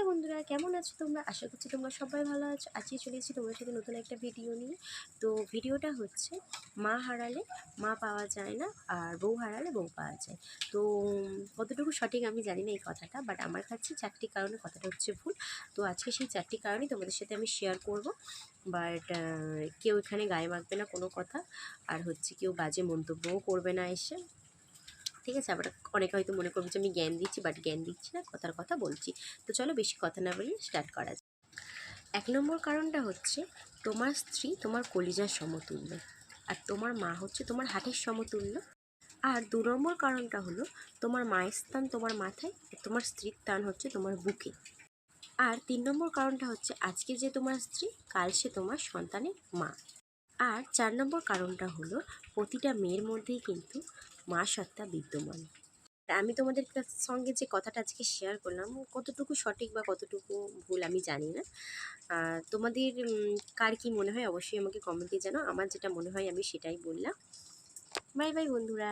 বন্ধুরা, কেমন আছো তোমরা? আশা করছি তোমরা সবাই ভালো আছো। আজকে চলে এসেছি তোমার সাথে নতুন একটা ভিডিও নিয়ে। তো ভিডিওটা হচ্ছে মা হারালে মা পাওয়া যায় না, আর বউ হারালে বউ পাওয়া যায়। তো কতটুকু সঠিক আমি জানি না এই কথাটা, বাট আমার কাছে 4টি কারণে কথাটা হচ্ছে ভুল। তো আজকে সেই 4টি কারণই তোমাদের সাথে আমি শেয়ার করব। বাট কেউ এখানে গায়ে মাখবে না কোনো কথা, আর হচ্ছে কেউ বাজে মন্তব্যও করবে না এসে, ঠিক আছে? আবার অনেকে হয়তো মনে করবে যে আমি জ্ঞান দিচ্ছি, বাট জ্ঞান দিচ্ছি না, কথার কথা বলছি। তো চলো বেশি কথা না বলে স্টার্ট করা যায়। 1 নম্বর কারণটা হচ্ছে তোমার স্ত্রী তোমার কলিজার সমতুল্য, আর তোমার মা হচ্ছে তোমার হাতের সমতুল্য। আর 2 নম্বর কারণটা হলো তোমার মায়ের স্থান তোমার মাথায়, আর তোমার স্ত্রীর স্থান হচ্ছে তোমার বুকে। আর 3 নম্বর কারণটা হচ্ছে আজকে যে তোমার স্ত্রী, কাল সে তোমার সন্তানের মা। আর 4 নম্বর কারণটা হলো প্রতিটা মেয়ের মধ্যেই কিন্তু মা সত্তা বিদ্যমান। আমি তোমাদের সঙ্গে যে কথাটা আজকে শেয়ার করলাম, কতটুকু সঠিক বা কতটুকু ভুল আমি জানি না। তোমাদের কার কী মনে হয় অবশ্যই আমাকে কমেন্টে জানাও। আমার যেটা মনে হয় আমি সেটাই বললাম। বাই বাই বন্ধুরা।